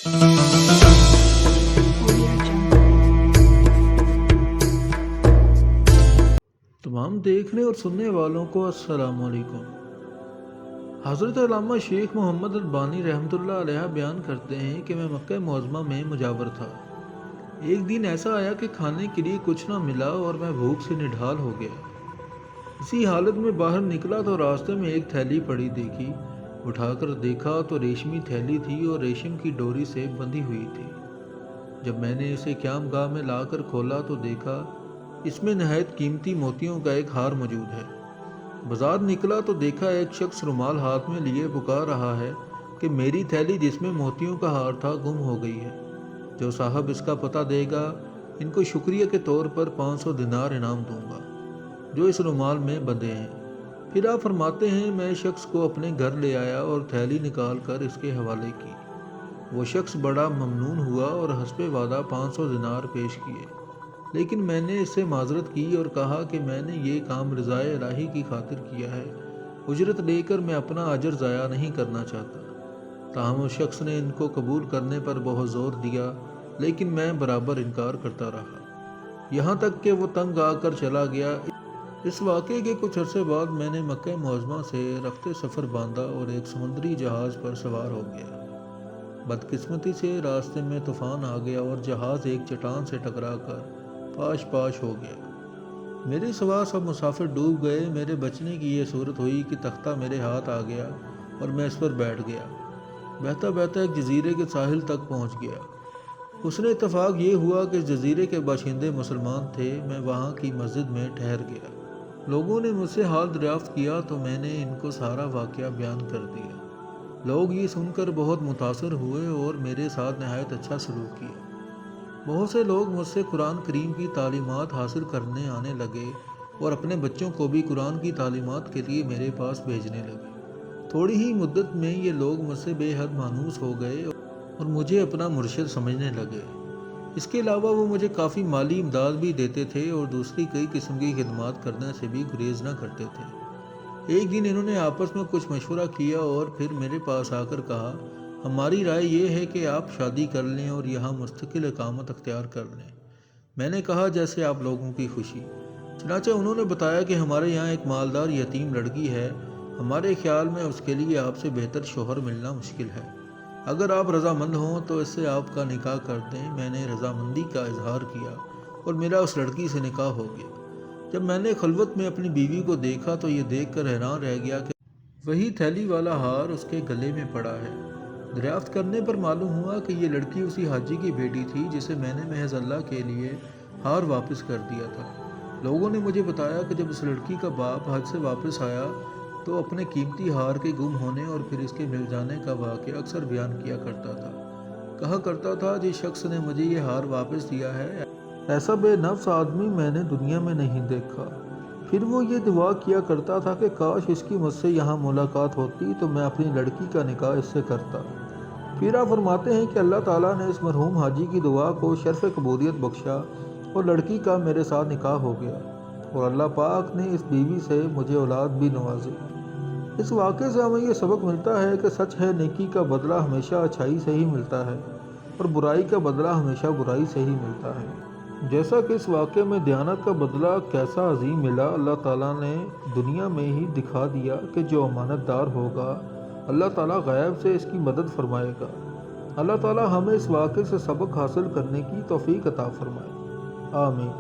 तमाम देखने और सुनने वालों को अस्सलाम वालेकुम। हज़रत अल्लामा शेख मोहम्मद अल्बानी रहमतुल्लाह अलैह बयान करते हैं कि मैं मक्का मुअज़्ज़मा में मुजावर था। एक दिन ऐसा आया कि खाने के लिए कुछ ना मिला और मैं भूख से निढाल हो गया। इसी हालत में बाहर निकला तो रास्ते में एक थैली पड़ी देखी। उठाकर देखा तो रेशमी थैली थी और रेशम की डोरी से बंधी हुई थी। जब मैंने इसे क़यामगाह में लाकर खोला तो देखा इसमें नहायत कीमती मोतियों का एक हार मौजूद है। बाजार निकला तो देखा एक शख्स रुमाल हाथ में लिए पुकार रहा है कि मेरी थैली जिसमें मोतियों का हार था गुम हो गई है। जो साहब इसका पता देगा इनको शुक्रिया के तौर पर 500 दिनार इनाम दूंगा जो इस रुमाल में बंधे हैं। फिर आप फरमाते हैं मैं शख्स को अपने घर ले आया और थैली निकाल कर इसके हवाले की। वो शख्स बड़ा ममनून हुआ और हस्बे वादा 500 दिनार पेश किए, लेकिन मैंने इससे माजरत की और कहा कि मैंने ये काम रज़ाए इलाही की खातिर किया है, उजरत लेकर मैं अपना अजर ज़ाया नहीं करना चाहता। ताहम उस शख्स ने इनको कबूल करने पर बहुत ज़ोर दिया, लेकिन मैं बराबर इनकार करता रहा, यहाँ तक कि वो तंग आकर चला गया। इस वाक़े के कुछ अरसे बाद मैंने मक्का मुअज़्ज़मा से रफ्ते सफ़र बांधा और एक समुद्री जहाज़ पर सवार हो गया। बदकिस्मती से रास्ते में तूफ़ान आ गया और जहाज़ एक चट्टान से टकरा कर पाश पाश हो गया। मेरे सिवा सब मुसाफिर डूब गए। मेरे बचने की ये सूरत हुई कि तख्ता मेरे हाथ आ गया और मैं इस पर बैठ गया। बहता बहता एक जजीरे के साहिल तक पहुंच गया। उसने इत्तफाक ये हुआ कि इस जजीरे के बाशिंदे मुसलमान थे। मैं वहाँ की मस्जिद में ठहर गया। लोगों ने मुझसे हाल दरियाफ्त किया तो मैंने इनको सारा वाक़या बयान कर दिया। लोग ये सुनकर बहुत मुतासर हुए और मेरे साथ नहायत अच्छा सलूक किया। बहुत से लोग मुझसे कुरान करीम की तालीमात हासिल करने आने लगे और अपने बच्चों को भी कुरान की तालीमात के लिए मेरे पास भेजने लगे। थोड़ी ही मुद्दत में ये लोग मुझसे बेहद मानूस हो गए और मुझे अपना मुर्शिद समझने लगे। इसके अलावा वो मुझे काफ़ी माली इमदाद भी देते थे और दूसरी कई किस्म की खिदमत करने से भी गुरेज न करते थे। एक दिन इन्होंने आपस में कुछ मशवरा किया और फिर मेरे पास आकर कहा, हमारी राय ये है कि आप शादी कर लें और यहाँ मुस्तकिल इकामत अख्तियार कर लें। मैंने कहा जैसे आप लोगों की खुशी। चनाचे उन्होंने बताया कि हमारे यहाँ एक मालदार यतीम लड़की है, हमारे ख्याल में उसके लिए आपसे बेहतर शोहर मिलना मुश्किल है। अगर आप रज़ामंद हों तो इससे आपका निकाह कर दें। मैंने रज़ामंदी का इजहार किया और मेरा उस लड़की से निकाह हो गया। जब मैंने खलवत में अपनी बीवी को देखा तो ये देख कर हैरान रह गया कि वही थैली वाला हार उसके गले में पड़ा है। दरियाफ्त करने पर मालूम हुआ कि ये लड़की उसी हाजी की बेटी थी जिसे मैंने महज अल्लाह के लिए हार वापस कर दिया था। लोगों ने मुझे बताया कि जब इस लड़की का बाप हज से वापस आया तो अपने कीमती हार के गुम होने और फिर इसके मिल जाने का वाक़या अक्सर बयान किया करता था। कहा करता था जिस शख्स ने मुझे ये हार वापस दिया है ऐसा बेनफ्स आदमी मैंने दुनिया में नहीं देखा। फिर वो ये दुआ किया करता था कि काश इसकी मुझसे यहाँ मुलाकात होती तो मैं अपनी लड़की का निकाह इससे करता। फिर आप फरमाते हैं कि अल्लाह ताला ने इस मरहूम हाजी की दुआ को शर्फ कबूलियत बख्शा और लड़की का मेरे साथ निकाह हो गया और अल्लाह पाक ने इस बीवी से मुझे औलाद भी नवाजी। इस वाक़े से हमें यह सबक मिलता है कि सच है नेकी का बदला हमेशा अच्छाई से ही मिलता है और बुराई का बदला हमेशा बुराई से ही मिलता है। जैसा कि इस वाक़े में दयानत का बदला कैसा अजीम मिला, अल्लाह ताला ने दुनिया में ही दिखा दिया कि जो अमानतदार होगा अल्लाह ताला गैब से इसकी मदद फरमाएगा। अल्लाह ताला हमें इस वाक़े से सबक हासिल करने की तौफीक अता फरमाए। आमीन।